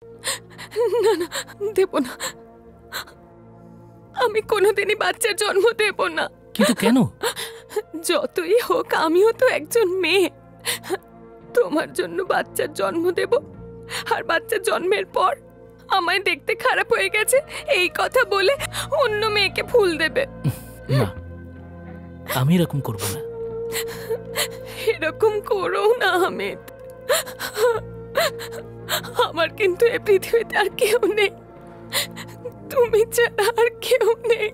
না না, দেব না। আমি কোনোদিনই বাচ্চার জন্ম দেব না। কিন্তু কেন? যতই হোক আমিও তো একজন মেয়ে। তোমার জন্য বাচ্চার জন্ম দেব, আর বাচ্চা জন্মের পর আমায় দেখতে খারাপ হয়ে গেছে এই কথা বলে অন্য মেয়েকে ফুল দেবে। না, আমি এরকম করব না। এরকম করো না আহমেদ। আমার কিন্তু এই পৃথিবীতে আর কেউ নেই, তুমি ছাড়া আর কেউ নেই।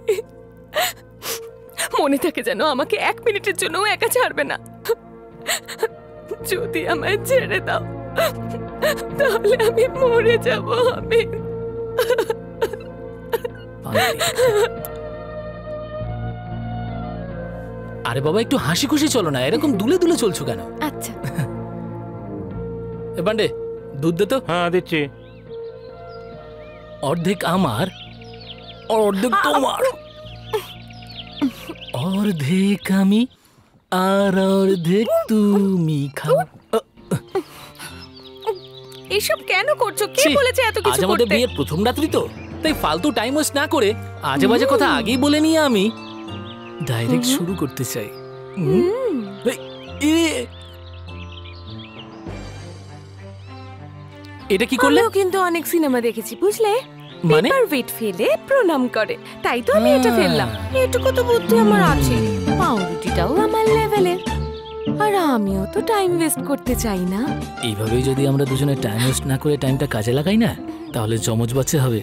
মনে থাকে যেন আমাকে 1 মিনিটের জন্য একা ছাড়বে না। যদি আমায় ছেড়ে দাও তাহলে আমি মরে যাব। আমি আরে বাবা, একটু হাসি খুশি চলো না, এরকম দুলে দুলে চলছো কেন? আচ্ছা এ বান্ডে, দুধ দে তো। হ্যাঁ দিচ্ছি। অর্ধেক আমার, অর্ধেক তোমার। অর্ধেক আমি আর অর্ধেক তুমি খাও। এইসব কেন করছো? কে বলেছে এত কিছু করতে? আজ আমাদের বিয়ের প্রথম রাত্রি তো, তাই ফালতু টাইম ওয়েস্ট না করে আজে বাজে কথা আগেই বলে নিয়ে আমি ডাইরেক্ট শুরু করতে চাই। এটা কি করলে? কিন্তু অনেক সিনেমা দেখেছি বুঝলে, মানে পেপার ওয়েট ফেলে প্রণাম করে, তাই তো আমি এটা ফেললাম। এটুকু তো বুদ্ধি আমার আছে। পাউরুটিটাও আমার লেভেলের, আর আমিও তো টাইম ওয়েস্ট করতে চাই না। এইভাবেই যদি আমরা দুজনে টাইম ওয়েস্ট না করে টাইমটা কাজে লাগাই না, তাহলে জমজ বাচ্চা হবে।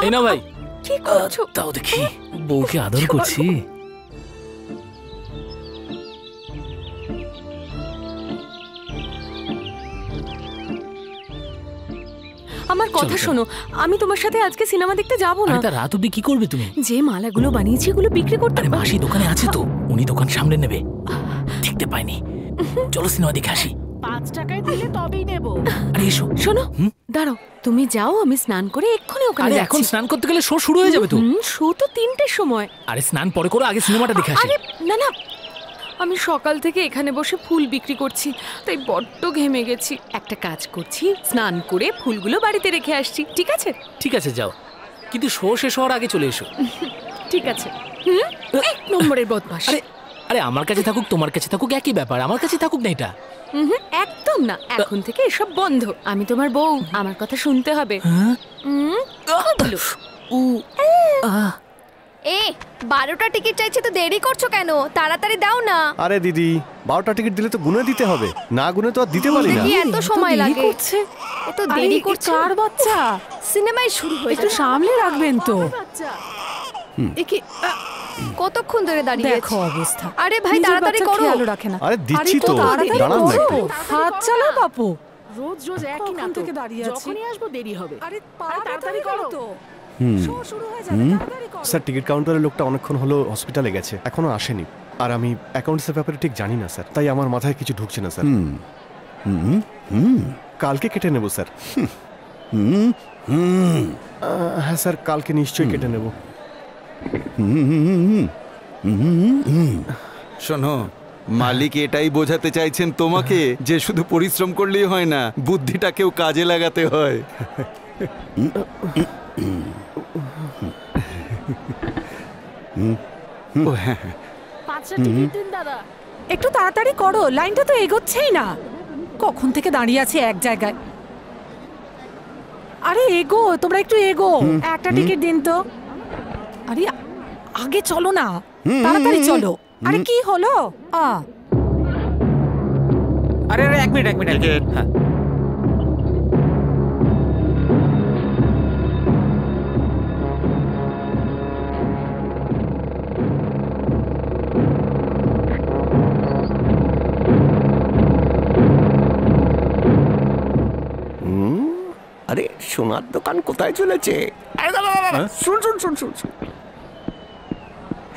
এই না ভাই, কি করছো? তাও দেখি বউকে আদর করছি। আমার কথা শোনো, আমি তোমার সাথে আজকে সিনেমা দেখতে যাবো না। তা রাত অবধি কি করবে তুমি? যে মালাগুলো বানিয়েছি এগুলো বিক্রি করতে। আরে মাসি দোকানে আছে তো, উনি দোকান সামনে নেবে। দেখতে পাইনি, চলো সিনেমা দেখে আসি। 5 টাকায় দিলে তবেই নেব। আরে এসো। শোনো, দাঁড়াও, তুমি যাও, আমি স্নান করে এক্ষুনি ওখানে যাচ্ছি। এখন স্নান করতে গেলে শো শুরু হয়ে যাবে তো। শো তো 3টের সময়। আরে স্নান পরে করো, আগে সিনেমাটা দেখে আসি। আরে না না, আমি সকাল থেকে এখানে বসে ফুল বিক্রি করছি, তাই বড্ড ঘেমে গেছি। একটা কাজ করছি, স্নান করে ফুলগুলো বাড়িতে রেখে আসছি, ঠিক আছে? ঠিক আছে যাও, কিন্তু শো শেষ হওয়ার আগে চলে এসো। ঠিক আছে। 1 নম্বরের বদমাশ। আরে আমার কাছে থাকুক তোমার কাছে থাকুক একই ব্যাপার, আমার কাছে থাকুক না এটা। একদম না, এখন থেকে এসব বন্ধ। আমি তোমার বউ, আমার কথা শুনতে হবে। এ 12টা টিকিট চাইছে তো দেরি করছো কেন? তাড়াতাড়ি দাও না। আরে দিদি, 12টা টিকিট দিলে তো গুনে দিতে হবে, না গুনে তো আর দিতে পারি না। এত সময় লাগে? এত দেরি করছে। কার বাচ্চা? সিনেমাই শুরু হয়ে একটু সামলে রাখবেন তো। একি কতক্ষণ ধরে দাঁড়িয়ে দেখো অবস্থা। আরে ভাই তাড়াতাড়ি করো। খেয়াল রাখে না। আরে দিচ্ছি তো, দাঁড়ান না একটু। হাত চালাও বাপু। রোজ রোজ একই না থেকে দাঁড়িয়ে আছি। যখনই আসবো দেরি হবে। আরে তাড়াতাড়ি করো তো। শুরু হয়ে যাবে, তাড়াতাড়ি করো। স্যার, টিকিট কাউন্টারের লোকটা অনেকক্ষণ হলো হসপিটালে গেছে, এখনো আসেনি। আর আমি অ্যাকাউন্টসের ব্যাপারে ঠিক জানি না স্যার, তাই আমার মাথায় কিছু ঢুকছে না স্যার। কালকে কেটে নেব স্যার। হ্যাঁ স্যার, কালকে নিশ্চয়ই কেটে নেব। শোনো, মালিক এটাই বোঝাতে চাইছেন তোমাকে যে শুধু পরিশ্রম করলেই হয় না, বুদ্ধিটাকেও কাজে লাগাতে হয়। একটু তাড়াতাড়ি করো, লাইনটা তো এগোচ্ছেই না। কখন থেকে দাঁড়িয়ে আছে এক জায়গায়। আরে এগো, তোমরা একটু এগো। একটা টিকিট দিন তো। আরে আগে চলো না, তাড়াতাড়ি চলো। আরে কি হলো? আরে 1 মিনিট। হ্যাঁ আরে সোনার দোকান কোথায় চলেছে? শুন,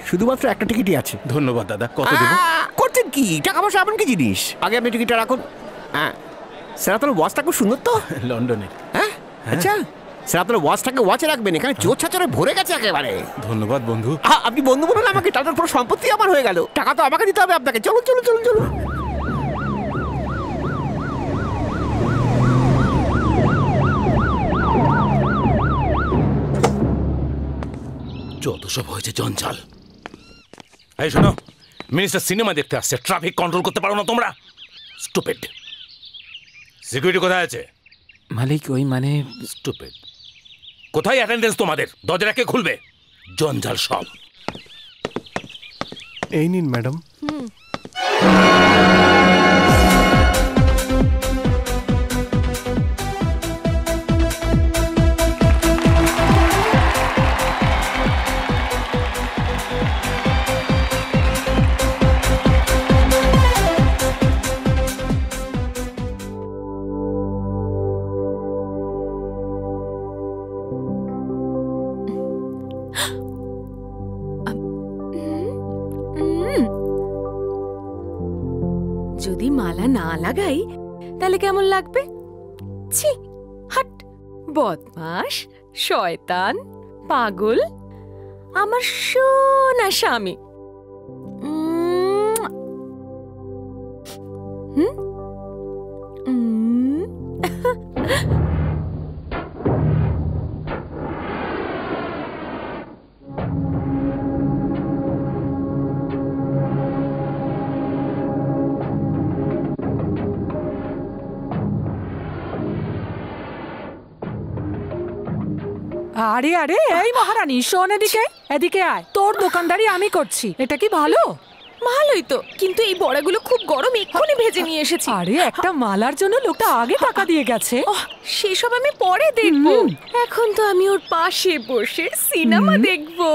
শুধুমাত্র একটা টিকিটই আছে। ধন্যবাদ দাদা। কত দেব? করছেন কি? টাকা পয়সা এমন কি জিনিস? আগে আপনি টিকিটটা রাখুন। হ্যাঁ স্যার, আপনার ওয়াচটা খুব সুন্দর তো। লন্ডনের। হ্যাঁ আচ্ছা স্যার, আপনার ওয়াচটাকে ওয়াচে রাখবেন, এখানে চোর ছাচরে ভরে গেছে একেবারে। ধন্যবাদ বন্ধু। আপনি বন্ধু বলুন আমাকে, টাকার পুরো সম্পত্তি আমার হয়ে গেল। টাকা তো আমাকে দিতে হবে আপনাকে। চলুন। যত সব হয়েছে জঞ্জাল। এই শোনো, মিনিস্টার সিনেমা দেখতে আসছে, ট্রাফিক কন্ট্রোল করতে পারো না তোমরা? স্টুপিড। সিকিউরিটি কোথায় আছে? মালিক ওই মানে স্টুপিড। কোথায় অ্যাটেন্ডেন্স তোমাদের? দরজা কে খুলবে? জঞ্জাল সব। এই নিন ম্যাডাম। যদি মালা না লাগাই তাহলে কেমন লাগবে? ছি, হাট, বদমাস, শয়তান, পাগল, আমার সোনা স্বামী। আরে আরে, এই মহারানী শোন, এদিকে এদিকে আয়। তোর দোকানদারি আমি করছি, এটা কি ভালো? ভালোই তো, কিন্তু এই বড়াগুলো খুব গরম, এক্ষুনি ভেজে নিয়ে এসেছি। আরে একটা মালার জন্য লোকটা আগে টাকা দিয়ে গেছে। সেসব আমি পরে দেখবো, এখন তো আমি ওর পাশে বসে সিনেমা দেখবো।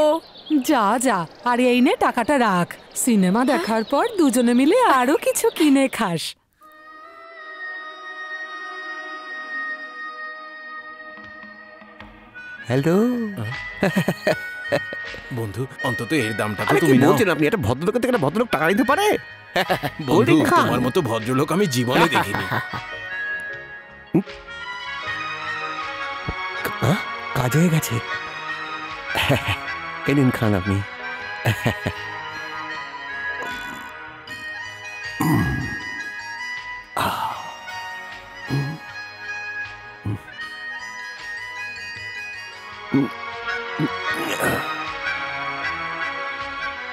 যা যা, আর এই নে টাকাটা রাখ, সিনেমা দেখার পর দুজনে মিলে আরো কিছু কিনে খাস। হ্যালো বন্ধু, অন্তত এর দামটা তো আরে কি তুমি নাও। বলছেন আপনি? একটা ভদ্রলোকের থেকে একটা ভদ্রলোক টাকা দিতে পারে? বন্ধু, Cold drink খান। তোমার মতো ভদ্রলোক আমি জীবনে দেখিনি। কাজ হয়ে গেছে। এই নিন, খান আপনি।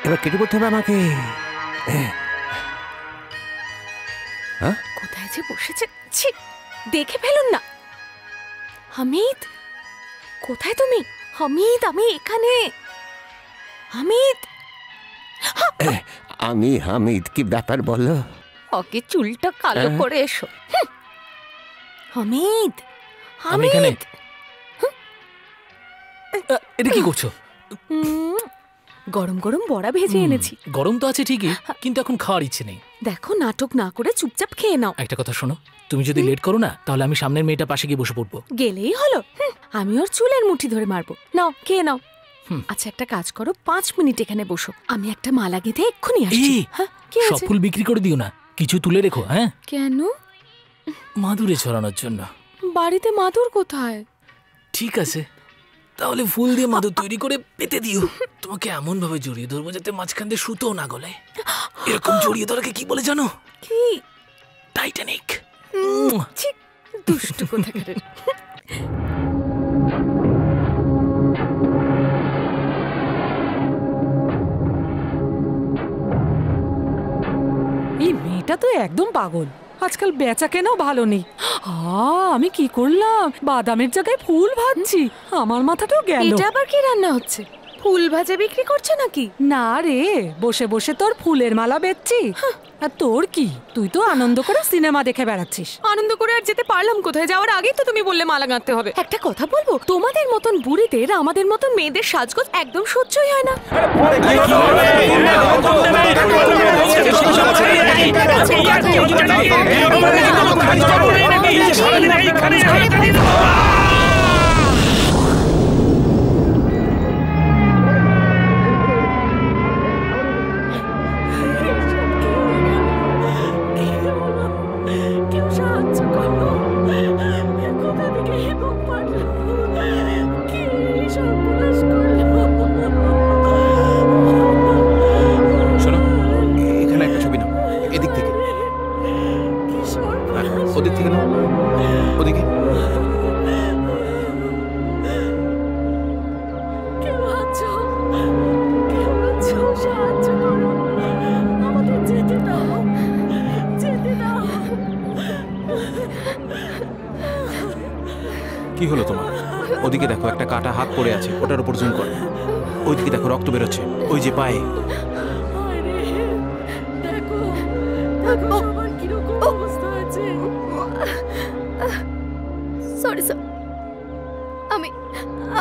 এবার কেটে পড়তে হবে আমাকে। কোথায় যে বসেছে, ছি, দেখে ফেলুন না। হামিদ, কোথায় তুমি? হামিদ, আমি এখানে। হামিদ, আমি হামিদ, কি ব্যাপার বলো? ওকে চুলটা কালো করে এসো। হামিদ, আমি এখানে। হামিদ, এটা কি করছো? গরম গরম বড়া ভেজে এনেছি। গরম তো আছে ঠিকই, কিন্তু এখন খাওয়ার ইচ্ছে নেই। দেখো, নাটক না করে চুপচাপ খেয়ে নাও। একটা কথা শোনো, তুমি যদি লেট করো না, তাহলে আমি সামনের মেয়েটা পাশে গিয়ে বসে পড়বো। গেলেই হলো, আমি ওর চুলের মুঠি ধরে মারবো। নাও, খেয়ে নাও। আচ্ছা, একটা কাজ করো, 5 মিনিট এখানে বসো, আমি একটা মালা গেঁথে এক্ষুনি আসছি। হ্যাঁ, কি সব আছে? ফুল বিক্রি করে দিও না, কিছু তুলে রেখো। হ্যাঁ, কেন? মাদুরে ছড়ানোর জন্য। বাড়িতে মাদুর কোথায়? ঠিক আছে, তাহলে ফুল দিয়ে মাদুর তৈরি করে পেতে দিও। তোমাকে এমন ভাবে জড়িয়ে ধরবো যাতে মাঝখান দিয়ে সুতো না গলে। এরকম জড়িয়ে ধরাকে কি বলে জানো? কি? টাইটানিক। ছি, দুষ্টু কোথাকার। এই মেয়েটা তো একদম পাগল, আজকাল বেচা কেনাও ভালো নেই। আমি কি করলাম, বাদামের জায়গায় ফুল ভাজছি, আমার মাথাটাও গেল। এটা আবার কি রান্না হচ্ছে? ফুল ভাজা বিক্রি করছো নাকি? না রে, বসে বসে তোর ফুলের মালা বেচছি। আর তোর কি, তুই তো আনন্দ করে সিনেমা দেখে বেড়াচ্ছিস। আনন্দ করে আর যেতে পারলাম কোথায়? যাওয়ার আগেই তো তুমি বললে মালা গাঁথতে হবে। একটা কথা বলবো, তোমাদের মতন বুড়িদের আমাদের মতন মেয়েদের সাজগোজ একদম সহ্যই হয় না। কেউ সাহায্য করো, কোথা থেকে হেবক পারলো, কি সর্বনাশ করলো। শোনো, এখানে একটা ছবি নাও, এদিক থেকে। ওদিক থেকে নাও। কি হলো তোমার? ওদিকে দেখো একটা কাটা হাত পড়ে আছে, ওটার উপর জুম করো। ওইদিকে দেখো রক্ত বেরোচ্ছে, ওই যে পায়ে। সরি স্যার,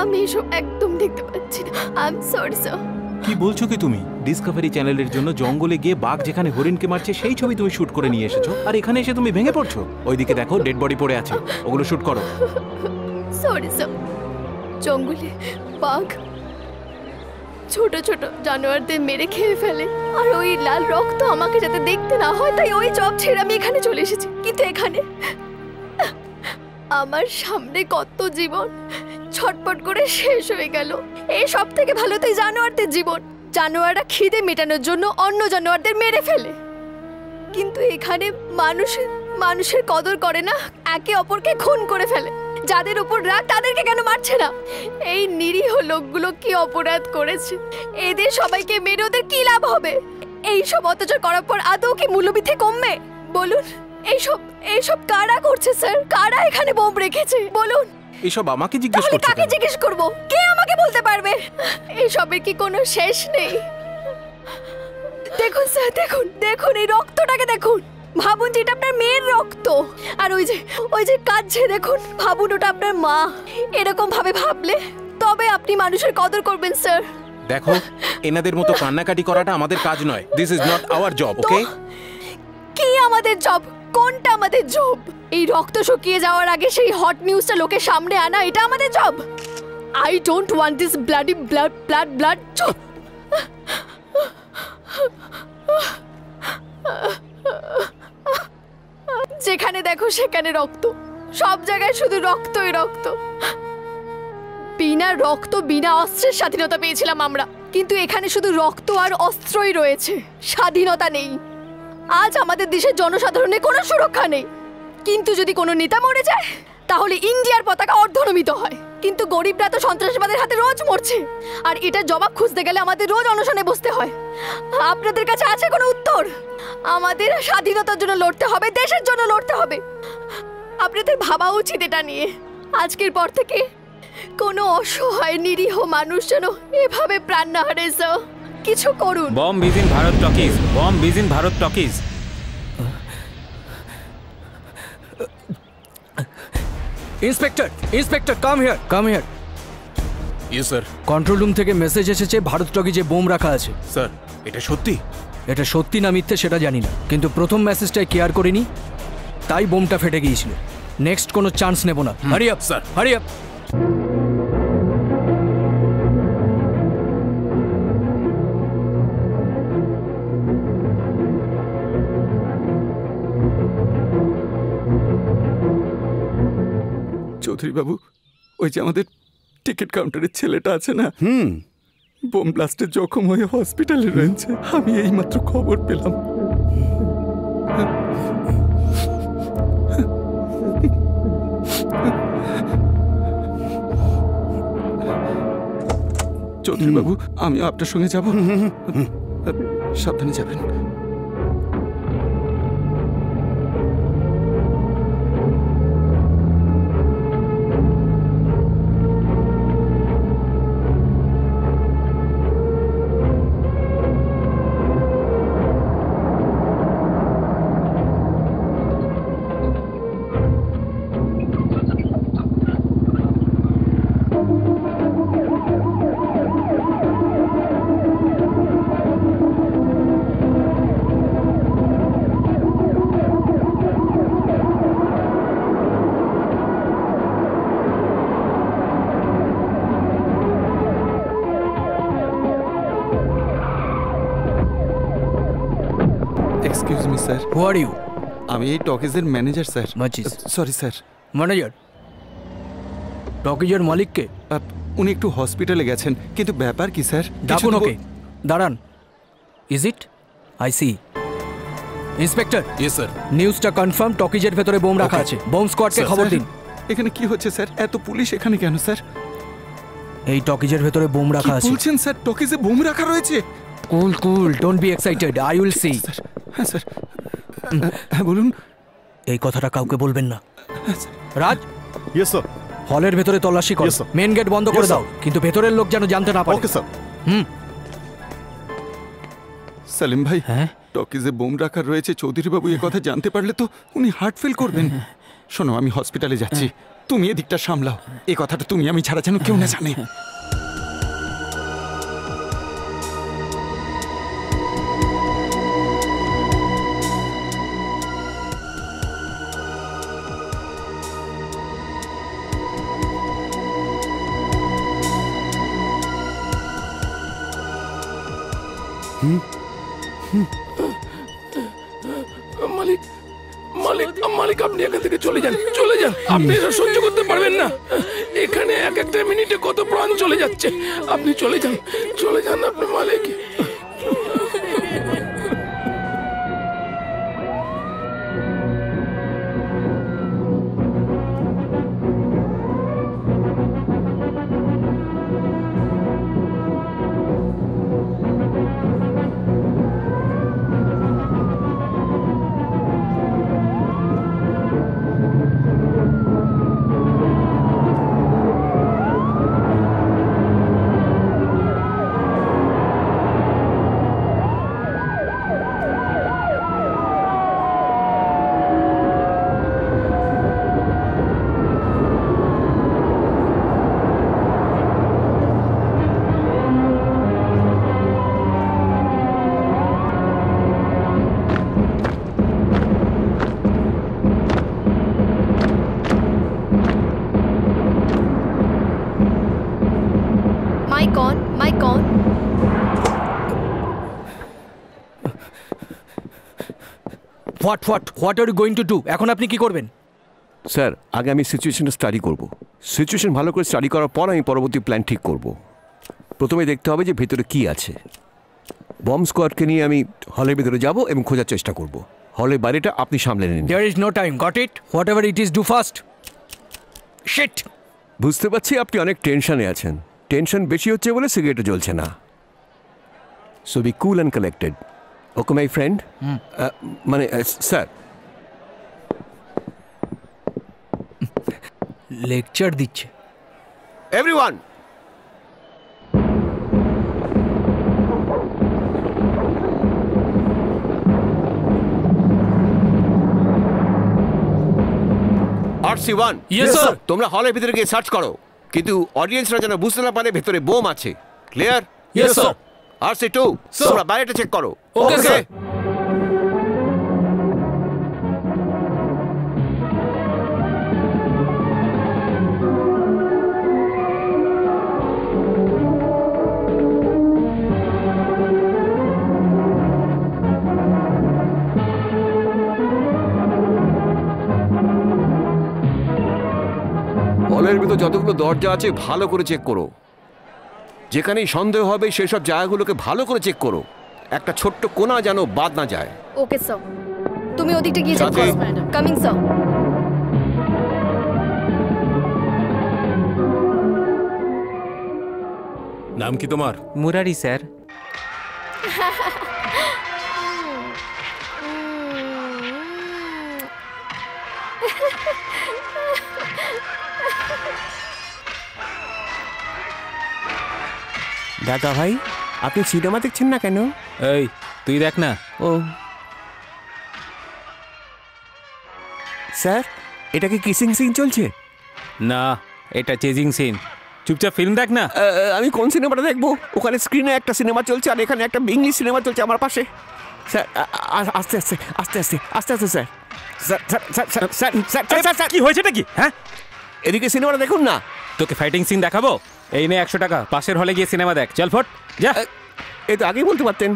আমি এসব একদম দেখতে পাচ্ছি না। I am sorry sir. কি বলছো কি তুমি? ডিসকভারি চ্যানেলের জন্য জঙ্গলে গিয়ে বাঘ যেখানে হরিণকে মারছে সেই ছবি তুমি শুট করে নিয়ে এসেছো, আর এখানে এসে তুমি ভেঙে পড়ছো। ওইদিকে দেখো ডেড বডি পড়ে আছে, ওগুলো শুট করো। Sorry sir. জঙ্গলে বাঘ ছোট ছোট জানোয়ারদের মেরে খেয়ে ফেলে, আর ওই লাল রক্ত আমাকে যাতে দেখতে না হয় তাই ওই জব ছেড়ে আমি এখানে চলে এসেছি। কিন্তু এখানে আমার সামনে কত জীবন ছটপট করে শেষ হয়ে গেল। এই সব থেকে ভালো তো জানোয়ারদের জীবন। জানোয়াররা খিদে মেটানোর জন্য অন্য জানোয়ারদের মেরে ফেলে, কিন্তু এখানে মানুষের কদর করে না, একে অপরকে খুন করে ফেলে। যাদের উপর রাগ তাদেরকে কেন মারছে না? এই নিরীহ লোকগুলো কি অপরাধ করেছে? এদের সবাইকে মেরে ওদের কি লাভ হবে? এইসব অত্যাচার করার পর আদৌ কি মূল্যবৃদ্ধি কমবে বলুন? এইসব কারা করছে স্যার? কারা এখানে বোম রেখেছে বলুন? এসব আমাকে জিজ্ঞেস করছো? কাকে জিজ্ঞেস করব? কে আমাকে বলতে পারবে? এইসবের কি কোনো শেষ নেই? দেখুন স্যার, দেখুন এই রক্তটাকে দেখুন। ভাবুন যে এটা আপনার মেয়ের রক্ত, আর ওই যে কাঁদছে দেখুন, ভাবুন ওটা আপনার মা। এরকম ভাবে ভাবলে তবে আপনি মানুষের কদর করবেন স্যার। দেখো, এনাদের মতো কান্নাকাটি করাটা আমাদের কাজ নয়। This is not our job, okay? কি আমাদের জব? কোনটা আমাদের জব? এই রক্ত শুকিয়ে যাওয়ার আগে সেই হট নিউজটা লোকের সামনে আনা, এটা আমাদের job. I don't want this bloody blood. যেখানে দেখো সেখানে রক্ত, সব জায়গায় শুধু রক্তই রক্ত। বিনা রক্ত বিনা অস্ত্রের স্বাধীনতা পেয়েছিলাম আমরা, কিন্তু এখানে শুধু রক্ত আর অস্ত্রই রয়েছে, স্বাধীনতা নেই। আজ আমাদের দেশের জনসাধারণের কোনো সুরক্ষা নেই, কিন্তু যদি কোনো নেতা মরে যায় তাহলে ইন্ডিয়ার পতাকা অর্ধনমিত হয়। কিন্তু গরিবরা তো সন্ত্রাসবাদের হাতে রোজ মরছে, আর এটা জবাব খুঁজতে গেলে আমাদের রোজ অনশনে বসতে হয়। আপনাদের কাছে আছে কোনো উত্তর? আমাদের স্বাধীনতার জন্য লড়তে হবে, দেশের জন্য লড়তে হবে। আপনাদের ভাবা উচিত এটা নিয়ে। আজকের পর থেকে কোনো অসহায় নিরীহ মানুষ যেন এভাবে প্রাণ না হারে। স্যার, কিছু করুন। বম বিজিন ভারত টকিজ, বম বিজিন Bharat Talkies. Inspector come here. Yes sir. Control room থেকে মেসেজ এসেছে ভারত টকিজে বোম রাখা আছে। স্যার, এটা সত্যি? এটা সত্যি না মিথ্যে সেটা জানি না, কিন্তু প্রথম মেসেজটাই কেয়ার করিনি, তাই বোমটা ফেটে গিয়েছিল। নেক্সট কোনো চান্স নেব না। Hurry up sir, hurry up. Chowdhury বাবু, ওই যে আমাদের টিকিট কাউন্টারের ছেলেটা আছে না, বোম ব্লাস্টে জখম হয়ে হসপিটালে রয়েছে। আমি এইমাত্র খবর পেলাম। চৌধুরী বাবু, আমি আপনার সঙ্গে যাব। সাবধানে যাবেন। Excuse me sir. Who are you? আমি এই টকিজের manager sir. Sorry sir. Manager? টকিজের মালিককে? উনি একটু হসপিটালে গেছেন, কিন্তু ব্যাপার কি স্যার? ডাকুন ওকে। দাঁড়ান। Is it? I see. Inspector. Yes sir. নিউজটা কনফার্ম, টকিজের ভেতরে বোম রাখা আছে। বোম স্কোয়াডকে খবর দিন। এখানে কি হচ্ছে স্যার? এত পুলিশ এখানে কেন স্যার? এই টকিজের ভেতরে বোম রাখা আছে। কি বলছেন স্যার? টকিজে বোম রাখা রয়েছে? Cool, don't be excited, I will see. হ্যাঁ স্যার। হ্যাঁ বলুন। এই কথাটা কাউকে বলবেন না। রাজ। Yes sir. হলের ভেতরে তল্লাশি করো, মেন গেট বন্ধ করে দাও, কিন্তু ভেতরের লোক যেন জানতে না পারে। Okay sir. সালিম ভাই, হ্যাঁ, টকিজে বোম রাখা রয়েছে, চৌধুরী বাবু এ কথা জানতে পারলে তো উনি হার্ট ফেল করবেন। শোনো, আমি হসপিটালে যাচ্ছি, তুমি এদিকটা সামলাও। এই কথাটা তুমি আমি ছাড়া যেন কেউ না জানে। মালিক, মালিক, মালিক, আপনি এখান থেকে চলে যান, চলে যান। আপনি এটা সহ্য করতে পারবেন না। এখানে এক একটা মিনিটে কত প্রাণ চলে যাচ্ছে। আপনি চলে যান, চলে যান আপনি মালিক। What are you going to do? এখন আপনি কি করবেন? স্যার, আগে আমি সিচুয়েশনটা স্টাডি করব। সিচুয়েশন ভালো করে স্টাডি করার পর আমি পরবর্তী প্ল্যান ঠিক করব। প্রথমে দেখতে হবে যে ভেতরে কি আছে। বম্ব স্কোয়াডকে নিয়ে আমি হলের ভেতরে যাব এবং খোঁজার চেষ্টা করব। হলের বাইরেটা আপনি সামলে নিন। There is no time, got it? Whatever it is, do fast. Shit! বুঝতে পারছি আপনি অনেক টেনশনে আছেন। টেনশন বেশি হচ্ছে বলে সিগারেটও জ্বলছে না। So B cool and collected, okay my friend. মানে স্যার, লেকচার দিচ্ছে। Everyone, RC1, Yes, sir. তোমরা হলের ভিতরে গিয়ে সার্চ করো, কিন্তু অডিয়েন্সরা যেন বুঝতে না পারে ভেতরে বোম আছে। ক্লিয়ার? Yes, sir. RC2, তোমরা বাইরেটা চেক করো। Okay, sir. হলের ভিতর যতগুলো দরজা আছে ভালো করে চেক করো। যেখানেই সন্দেহ হবে সেসব জায়গাগুলোকে ভালো করে চেক করো। একটা ছোট্ট কোণা যেন বাদ না যায়। ওকে স্যার, তুমি ওদিকটা গিয়ে চেক সাথে- করো। Coming sir. নাম কি তোমার? মুরারি স্যার। দাদা ভাই, আপনি সিনেমা দেখছেন না কেন? এই তুই দেখ না। ও স্যার, এটা কি কিসিং সিন চলছে? না, এটা চেজিং সিন। চুপচাপ ফিল্ম দেখ না। আমি কোন সিনেমাটা দেখবো? ওখানে স্ক্রিনে একটা সিনেমা চলছে আর এখানে একটা ইংলিশ সিনেমা চলছে আমার পাশে। স্যার, আস্তে আস্তে আস্তে আস্তে আস্তে আস্তে sir. Sir sir sir sir sir sir sir কি হয়েছেটা কি? হ্যাঁ, এদিকে সিনেমাটা দেখুন না। তোকে ফাইটিং সিন দেখাবো? এই নে 100 টাকা, পাশের হলে গিয়ে সিনেমা দেখ। চল ফট যা। এই তো আগেই বলতে পারতেন।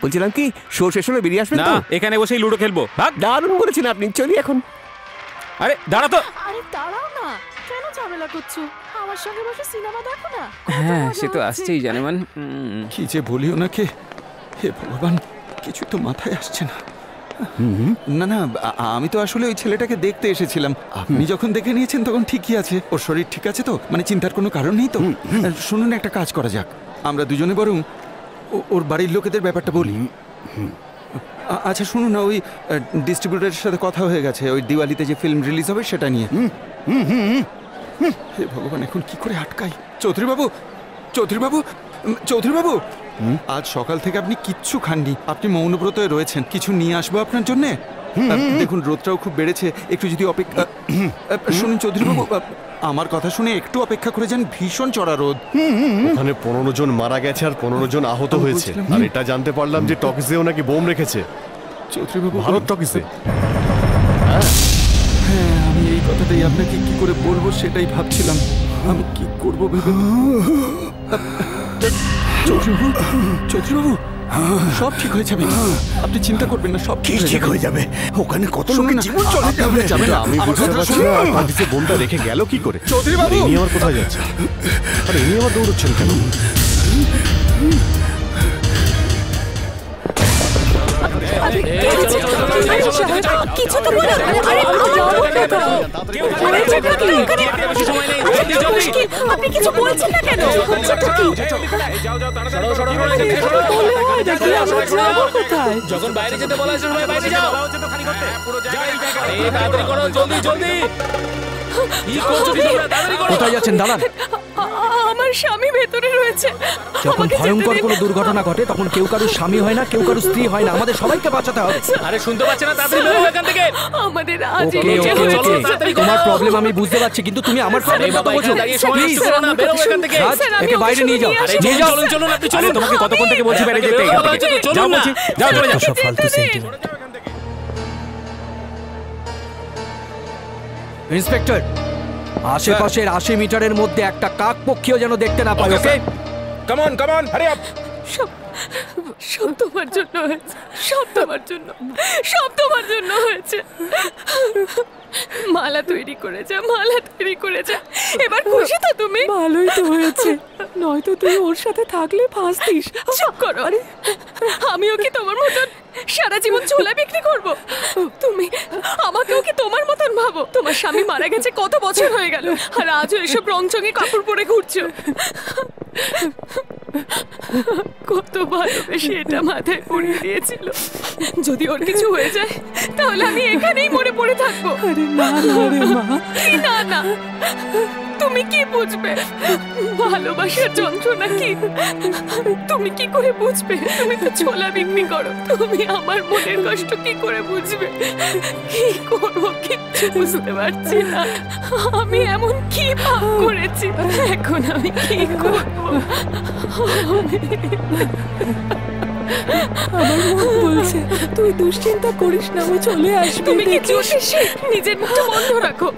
বলছিলাম কি, শো শেষ হলে বেরিয়ে আসবেন না, তো? এখানে বসেই লুডো খেলবো। ভাগ। দারুণ বলেছেন আপনি, চলি এখন। আরে দাঁড়া তো। আরে দাঁড়াও না, কেন ঝামেলা করছো? আমার সঙ্গে বসে সিনেমা দেখো না। হ্যাঁ, সে তো আসছেই জানে। মানে কি যে বলি ওনাকে, হে ভগবান, কিছু তো মাথায় আসছে না। না না, আমি তো আসলে ওই ছেলেটাকে দেখতে এসেছিলাম। আপনি যখন দেখে নিয়েছেন তখন ঠিকই আছে। ওর শরীর ঠিক আছে তো? মানে চিন্তার কোনো কারণ নেই তো? শুনুন, একটা কাজ করা যাক, আমরা দুজনে বরং ওর বাড়ির লোকেদের ব্যাপারটা বলি। আচ্ছা শুনুন না, ওই ডিস্ট্রিবিউটারের সাথে কথা হয়ে গেছে ওই দিওয়ালিতে যে ফিল্ম রিলিজ হবে সেটা নিয়ে। হে ভগবান, এখন কি করে আটকাই? চৌধুরী বাবু, চৌধুরী বাবু, চৌধুরী বাবু, আজ সকাল থেকে আপনি কিচ্ছু খাননি, আপনি মৌনব্রতে রয়েছেন। কিছু নিয়ে আসবো আপনার জন্য? দেখুন রোদটাও খুব বেড়েছে, একটু যদি অপেক্ষা শুনুন চৌধুরী বাবু, আমার কথা শুনে একটু অপেক্ষা করে যান, ভীষণ চড়া রোদ। ওখানে 15 জন মারা গেছে আর 15 জন আহত হয়েছে। আর এটা জানতে পারলাম যে টকিজেও নাকি বোম রেখেছে। চৌধুরী বাবু, ভারত টকিজে? হ্যাঁ, আমি এই কথাটাই আপনাকে কি করে বলবো সেটাই ভাবছিলাম। আমি কি করবো ভেবে। চৌধুরী বাবু, সব ঠিক হয়ে যাবে, আপনি চিন্তা করবেন না, সব ঠিক হয়ে যাবে। ওখানে কত লোকের জীবন চলে যাবে। আমি বুঝতে পারছি না টকিজে বোমটা রেখে গেল কি করে। চৌধুরী বাবু, ইনি আবার কোথায় যাচ্ছে? আরে ইনি আবার দৌড়চ্ছেন কেন? কিছু তো বলো। আপনি কিছু বলছেন না কেন? যখন বাইরে যেতে বলা হয়েছে বাইরে যাও। তাড়াতাড়ি করো, জলদি জলদি। কোথায় যাচ্ছেন? দাঁড়ান। আমার স্বামী ভেতরে রয়েছে। যখন ভয়ঙ্কর কোনো দুর্ঘটনা ঘটে তখন কেউ কারোর স্বামী হয় না, কেউ কারোর স্ত্রী হয় না, আমাদের সবাইকে বাঁচাতে হবে। আরে শুনতে পাচ্ছ না? তাড়াতাড়ি বেরো এখান থেকে। আমাদের আজ তোমার প্রবলেম আমি বুঝতে পারছি, কিন্তু তুমি আমার প্রবলেম কথা বলছো। প্লিজ বেরো এখান থেকে। একে বাইরে নিয়ে যাও। নিয়ে যাও। চলুন চলুন, আপনি চলুন। তোমাকে কতক্ষণ থেকে বলছি বাইরে যেতে? যাও বলছি, যাও চলে যাও। সব ফালতু সেন্টিমেন্ট। ইন্সপেক্টর, আশেপাশের 80 মিটারের মধ্যে একটা কাক পক্ষীও যেন দেখতে না পায়। Okay, come on come on, hurry up. সব তোমার জন্য হয়েছে, সব তোমার জন্য, সব তোমার জন্য হয়েছে। মালা তৈরি করেছে, মালা তৈরি করেছে। এবার খুশি তো তুমি? ভালোই তো হয়েছে, নয়তো তুই ওর সাথে থাকলে ফাঁসতিস। চুপ করো। আমিও কি তোমার মতন সারা জীবন ছোলা বিক্রি করব? তুমি আমাকেও কি তোমার মতন ভাবো? তোমার স্বামী মারা গেছে কত বছর হয়ে গেল, আর আজও এসব রংচঙে কাপড় পরে ঘুরছো। কত ভালোবেসে এটা মাথায় পরিয়ে দিয়েছিল। যদি ওর কিছু হয়ে যায় তাহলে আমি এখানেই মরে পড়ে থাকবো। আরে না না রে মা, কি না না? তুমি কি বুঝবে ভালোবাসার যন্ত্রণা কি? তুমি কি করে বুঝবে? তুমি তো ছোলা বিক্রি করো, তুমি আমার মনের কষ্ট কি করে বুঝবে? কি করবো কিচ্ছু বুঝতে পারছি না। আমি এমন কি পাপ করেছি, এখন আমি কি করবো? আমার মন বলছে তুই দুশ্চিন্তা করিস না, ও চলে আসবে। তুমি কি নিজের মুখটা বন্ধ রাখো।